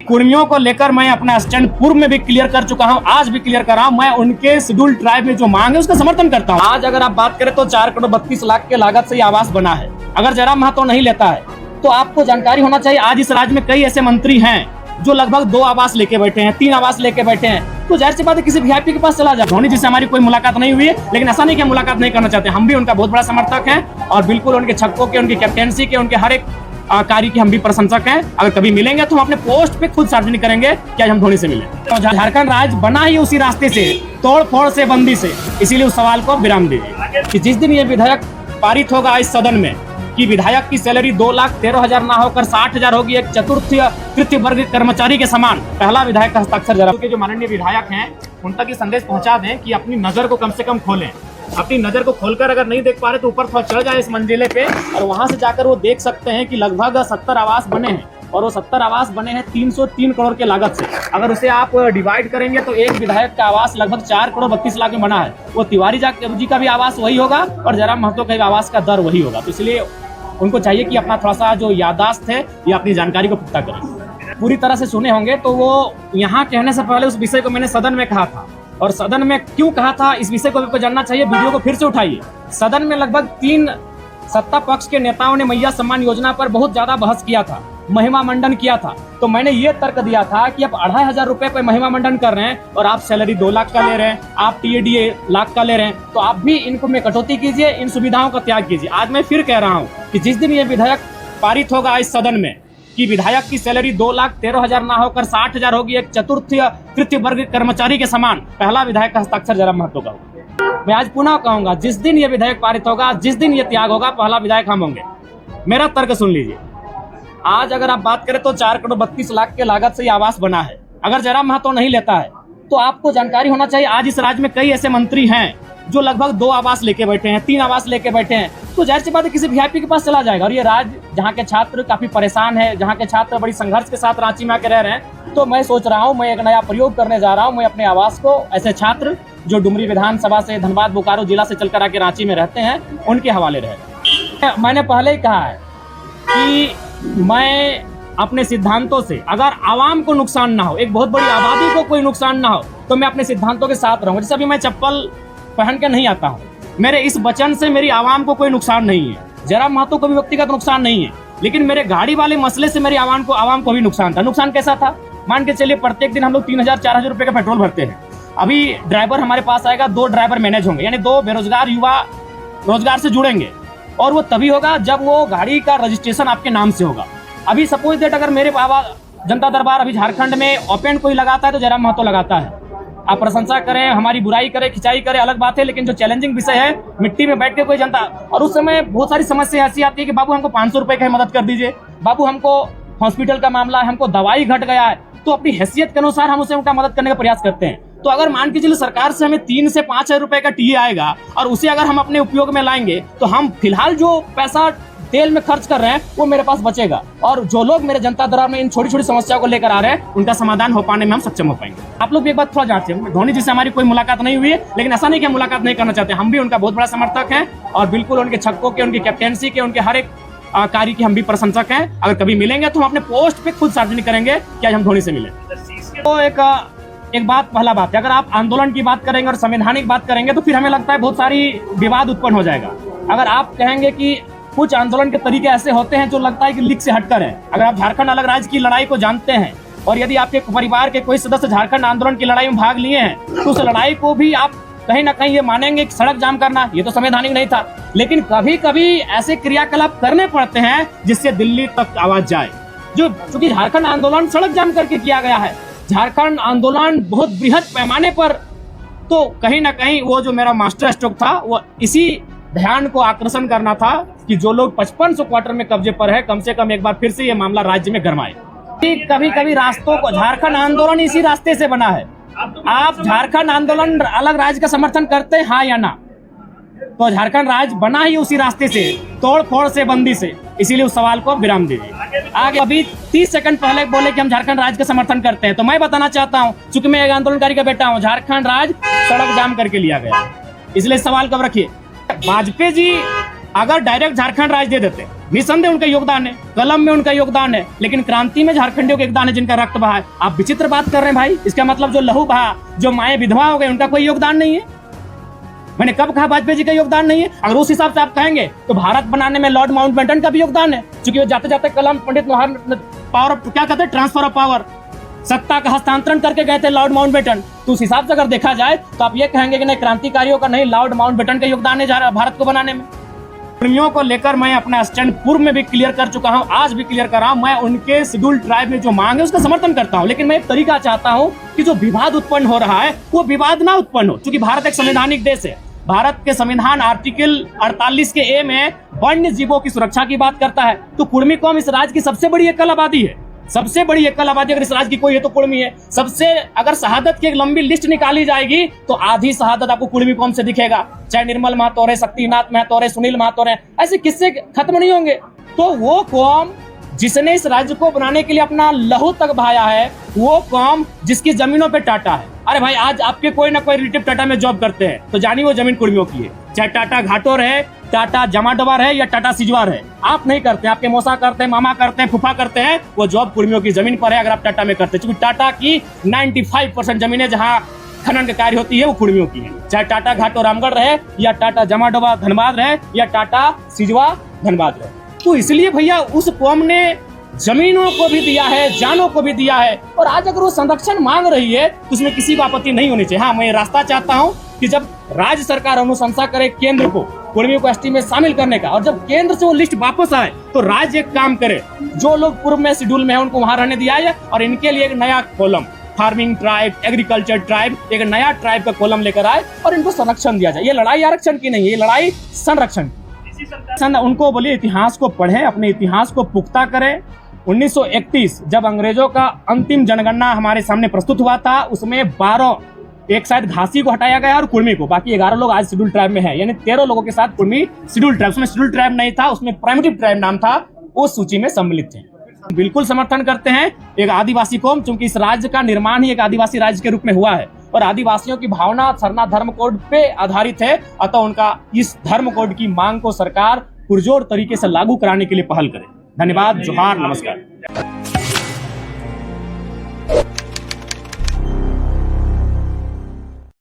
कुर्मियों को लेकर मैं अपना स्टैंड पूर्व में भी क्लियर कर चुका हूं, आज भी क्लियर कर रहा हूं। मैं उनके शेड्यूल ट्राइब में जो मांग है उसका समर्थन करता हूं। आज अगर आप बात करें तो 4,32,00,000 के लागत से ये आवास बना है। अगर जयराम महतो नहीं लेता है तो आपको जानकारी होना चाहिए, आज इस राज्य में कई ऐसे मंत्री हैं जो लगभग 2 आवास लेके बैठे हैं, 3 आवास लेके बैठे हैं। तो जाहिर सी बात है किसी वीआईपी के पास चला जाए। धोनी जी से हमारी कोई मुलाकात नहीं हुई है, लेकिन ऐसा नहीं कि मुलाकात नहीं करना चाहते। हम भी उनका बहुत बड़ा समर्थक हैं और बिल्कुल उनके छक्कों के, उनकी कैप्टेंसी के, उनके हर एक कार्य की हम भी प्रशंसक हैं। अगर कभी मिलेंगे तो हम अपने पोस्ट पे खुद सार्वजनिक करेंगे कि आज हम धोनी से मिले। तो झारखंड राज्य बना ही उसी रास्ते से, तोड़ फोड़ से, बंदी से। इसीलिए उस सवाल को विराम दीजिए कि जिस दिन ये विधेयक पारित होगा इस सदन में कि विधायक की सैलरी 2,13,000 ना होकर 60,000 होगी, एक चतुर्थ तृतीय वर्ग कर्मचारी के समान, पहला विधायक का हस्ताक्षर जरा के जो माननीय विधायक हैं उन तक ये संदेश पहुंचा दें कि अपनी नजर को कम से कम खोलें। अपनी नजर को खोलकर अगर नहीं देख पा रहे तो ऊपर थोड़ा चढ़ जाए इस मंजिले पे और वहां से जाकर वो देख सकते हैं कि लगभग 70 आवास बने हैं और वो 70 आवास बने हैं 303 करोड़ के लागत से। अगर उसे आप डिवाइड करेंगे तो एक विधायक का आवास लगभग 4,32,00,000 में बना है। वो तिवारी जी का भी आवास वही होगा और जयराम महतो का आवास का दर वही होगा। तो इसलिए उनको चाहिए कि अपना थोड़ा सा जो याददाश्त है या अपनी जानकारी को पुख्ता करें। पूरी तरह से सुने होंगे तो वो यहाँ कहने से पहले उस विषय को मैंने सदन में कहा था और सदन में क्यों कहा था इस विषय को आपको जानना चाहिए। वीडियो को फिर से उठाइए। सदन में लगभग 3 सत्ता पक्ष के नेताओं ने मैया सम्मान योजना पर बहुत ज्यादा बहस किया था, महिमा मंडन किया था। तो मैंने ये तर्क दिया था कि आप 2,500 रुपए पर महिमा मंडन कर रहे हैं और आप सैलरी 2 लाख का ले रहे हैं, आप टीएडीए लाख का ले रहे हैं, तो आप भी इनको में कटौती कीजिए, इन सुविधाओं का त्याग कीजिए। आज मैं फिर कह रहा हूँ कि जिस दिन ये विधेयक पारित होगा इस सदन में कि विधायक की सैलरी 2,13,000 ना होकर 60,000 होगी, एक चतुर्थ तृतीय वर्ग कर्मचारी के समान, पहला विधायक का हस्ताक्षर जयराम महतो का होगा। मैं आज पुनः कहूंगा, जिस दिन ये विधेयक पारित होगा, जिस दिन ये त्याग होगा, पहला विधायक हम होंगे। मेरा तर्क सुन लीजिए। आज अगर आप बात करें तो 4,32,00,000 के लागत से ये आवास बना है। अगर जयराम महतो नहीं लेता है तो आपको जानकारी होना चाहिए, आज इस राज्य में कई ऐसे मंत्री हैं जो लगभग 2 आवास लेके बैठे हैं, 3 आवास लेके बैठे हैं। तो जाहिर सी बात है किसी वीआईपी के पास चला जाएगा। और ये राज्य जहाँ के छात्र काफी परेशान है, जहाँ के छात्र बड़ी संघर्ष के साथ रांची में आके रह रहे हैं, तो मैं सोच रहा हूँ मैं एक नया प्रयोग करने जा रहा हूँ। मैं अपने आवास को ऐसे छात्र जो डुमरी विधानसभा से, धनबाद बोकारो जिला से चलकर आके रांची में रहते हैं, उनके हवाले रहे। मैंने पहले ही कहा है कि मैं अपने सिद्धांतों से, अगर आवाम को नुकसान ना हो, एक बहुत बड़ी आबादी को कोई नुकसान ना हो, तो मैं अपने सिद्धांतों के साथ रहूंगा। जैसे अभी मैं चप्पल पहन के नहीं आता हूँ, मेरे इस वचन से मेरी आवाम को कोई नुकसान नहीं है, जयराम महतो को भी व्यक्तिगत नुकसान नहीं है, लेकिन मेरे गाड़ी वाले मसले से मेरी आवाम को भी नुकसान था। नुकसान कैसा था? मान के चलिए प्रत्येक दिन हम लोग 3,000-4,000 रुपए का पेट्रोल भरते हैं। अभी ड्राइवर हमारे पास आएगा, 2 ड्राइवर मैनेज होंगे, यानी 2 बेरोजगार युवा रोजगार से जुड़ेंगे और वो तभी होगा जब वो गाड़ी का रजिस्ट्रेशन आपके नाम से होगा। अभी सपोज दैट अगर मेरे जनता दरबार अभी झारखंड में ओपन कोई लगाता है तो जयराम महतो लगाता है। आप प्रशंसा करें, हमारी बुराई करें, खिंचाई करें, अलग बात है, लेकिन जो चैलेंजिंग विषय है, मिट्टी में बैठ के कोई जनता, और उस समय बहुत सारी समस्या ऐसी आती है कि बाबू हमको 500 रुपए की मदद कर दीजिए, बाबू हमको हॉस्पिटल का मामला है, हमको दवाई घट गया है, तो अपनी हैसियत के अनुसार हम उसे उनका मदद करने का प्रयास करते हैं। तो अगर मान के चलिए सरकार से हमें 3 से 5,000 रुपए का टीए आएगा और उसे अगर हम अपने उपयोग में लाएंगे तो हम फिलहाल जो पैसा तेल में खर्च कर रहे हैं वो मेरे पास बचेगा और जो लोग मेरे जनता दरबार में इन छोटी छोटी समस्याओं को लेकर आ रहे हैं उनका समाधान हो पाने में हम सक्षम हो पाएंगे। आप लोग भी एक बात थोड़ा जांचें, धोनी जी से हमारी कोई मुलाकात नहीं हुई है, लेकिन ऐसा नहीं कि हम मुलाकात नहीं करना चाहते। हम भी उनका बहुत बड़ा समर्थक हैं और बिल्कुल उनके छक्कों के, उनकी कैप्टेंसी के, उनके हर एक कार्य की हम भी प्रशंसक हैं। अगर कभी मिलेंगे तो हम अपने पोस्ट पे खुद सार्वजनिक करेंगे कि आज हम धोनी से मिले। तो एक बात, पहला बात है, अगर आप आंदोलन की बात करेंगे और संवैधानिक बात करेंगे तो फिर हमें लगता है बहुत सारी विवाद उत्पन्न हो जाएगा। अगर आप कहेंगे कि कुछ आंदोलन के तरीके ऐसे होते हैं जो लगता है कि लीक से हटकर है, अगर आप झारखंड अलग राज्य की लड़ाई को जानते हैं और यदि आपके परिवार के कोई सदस्य झारखंड आंदोलन की लड़ाई में भाग लिए हैं तो उस लड़ाई को भी आप कहीं ना कहीं ये मानेंगे कि सड़क जाम करना ये तो संवैधानिक नहीं था, लेकिन कभी कभी ऐसे क्रियाकलाप करने पड़ते हैं जिससे दिल्ली तक आवाज जाए। जो चूंकि झारखंड आंदोलन सड़क जाम करके किया गया है, झारखंड आंदोलन बहुत बृहद पैमाने पर, तो कहीं ना कहीं वो जो मेरा मास्टर स्ट्रोक था वो इसी ध्यान को आकर्षण करना था कि जो लोग 5500 क्वार्टर में कब्जे पर है, कम से कम एक बार फिर से ये मामला राज्य में गरमाए। कभी कभी रास्तों को, झारखंड आंदोलन इसी रास्ते से बना है। आप झारखंड आंदोलन अलग राज्य का समर्थन करते हैं, हाँ या ना? तो झारखंड राज्य बना ही उसी रास्ते से, तोड़ फोड़ से, बंदी से। इसीलिए उस सवाल को विराम दीजिए। आगे अभी 30 सेकंड पहले बोले कि हम झारखंड राज्य का समर्थन करते हैं, तो मैं बताना चाहता हूं, चूंकि मैं एक आंदोलनकारी का बेटा हूं, झारखंड राज्य सड़क जाम करके लिया गया, इसलिए सवाल कब रखिए। वाजपेयी जी अगर डायरेक्ट झारखंड राज्य दे देते निसंदेह उनका योगदान है, कलम में उनका योगदान है, लेकिन क्रांति में झारखंडियों का योगदान है जिनका रक्त बहा है। आप विचित्र बात कर रहे हैं भाई। इसका मतलब जो लहू बहा, जो माए विधवा हो गए, उनका कोई योगदान नहीं है। मैंने कब कहा वाजपेयी जी का योगदान नहीं है? अगर उस हिसाब से आप कहेंगे तो भारत बनाने में लॉर्ड माउंटबेटन का भी योगदान है, क्योंकि वो जाते जाते कलम पंडित पावर ऑफ क्या कहते हैं, ट्रांसफर ऑफ पावर, सत्ता का हस्तांतरण करके गए थे लॉर्ड माउंटबेटन। तो उस हिसाब से अगर देखा जाए तो आप ये कहेंगे कि नहीं, क्रांतिकारियों का नहीं, लॉर्ड माउंटबेटन का योगदान है भारत को बनाने में। कुर्मियों को लेकर मैं अपना स्टैंड पूर्व में भी क्लियर कर चुका हूं, आज भी क्लियर कर रहा हूं। मैं उनके शेड्यूल ट्राइब में जो मांग है उसका समर्थन करता हूं, लेकिन मैं एक तरीका चाहता हूं कि जो विवाद उत्पन्न हो रहा है वो विवाद ना उत्पन्न हो, क्योंकि भारत एक संवैधानिक देश है। भारत के संविधान आर्टिकल 48 के ए में वन्य जीवों की सुरक्षा की बात करता है। तो कुर्मी कौम इस राज्य की सबसे बड़ी एकल आबादी है, सबसे बड़ी एकल आबादी अगर इस राज्य की कोई है तो कुर्मी है। सबसे अगर शहादत की एक लंबी लिस्ट निकाली जाएगी तो आधी शहादत आपको कुर्मी कौम से दिखेगा, चाहे निर्मल महतो रहे, शक्तिनाथ महतो रहे, सुनील महतो रहे, ऐसे किस्से खत्म नहीं होंगे। तो वो कौम जिसने इस राज्य को बनाने के लिए अपना लहू तक बहाया है, वो कौम जिसकी जमीनों पे टाटा है। अरे भाई, आज आपके कोई ना कोई रिलेटिव टाटा में जॉब करते हैं तो जानिए वो जमीन कुर्मियों की है, चाहे टाटा घाटोर है, टाटा जमाडोवा है या टाटा सिजवार है। आप नहीं करते, आपके मौसा करते हैं, मामा करते हैं, फूफा करते हैं, वो जॉब कुर्मियों की जमीन पर है अगर आप टाटा में करते हैं। क्योंकि टाटा की 95% जमीनें जहाँ खनन का कार्य होती है वो कुर्मियों की है, चाहे टाटा घाटो रामगढ़ रहे या टाटा जमाडोवा धनबाद रहे या टाटा सिजवा धनबाद रहे। तो इसलिए भैया उस कौम ने जमीनों को भी दिया है, जानों को भी दिया है, और आज अगर वो संरक्षण मांग रही है तो उसमें किसी को आपत्ति नहीं होनी चाहिए। हाँ, मैं रास्ता चाहता हूँ कि जब राज्य सरकार अनुशंसा करे केंद्र को कुर्मियों को एसटी में शामिल करने का, और जब केंद्र से वो लिस्ट वापस आए तो राज्य एक काम करे, जो लोग पूर्व में शेड्यूल में है उनको वहां रहने दिया जाए, और इनके लिए एक नया column, farming tribe, agriculture tribe, एक नया ट्राइब का कॉलम लेकर आए और इनको संरक्षण दिया जाए। ये लड़ाई आरक्षण की नहीं है, ये लड़ाई संरक्षण की। उनको बोलिए इतिहास को पढ़े, अपने इतिहास को पुख्ता करें। 1931 जब अंग्रेजों का अंतिम जनगणना हमारे सामने प्रस्तुत हुआ था, उसमें 12, एक शायद घासी को हटाया गया और कुर्मी को, बाकी 11 लोग आज शेड्यूल ट्राइब में है, यानी 13 लोगों के साथ कुर्मी शेड्यूल ट्राइब, उसमें शेड्यूल ट्राइब नहीं था, उसमें प्राइमरी ट्राइब नाम था, उस सूची में सम्मिलित थे। बिल्कुल समर्थन करते हैं एक आदिवासी कौम, क्योंकि इस राज्य का निर्माण ही एक आदिवासी राज्य के रूप में हुआ है और आदिवासियों की भावना सरना धर्म कोड पे आधारित है। अतः उनका इस धर्म कोड की मांग को सरकार पुरजोर तरीके से लागू कराने के लिए पहल करे। धन्यवाद, जोहार, नमस्कार।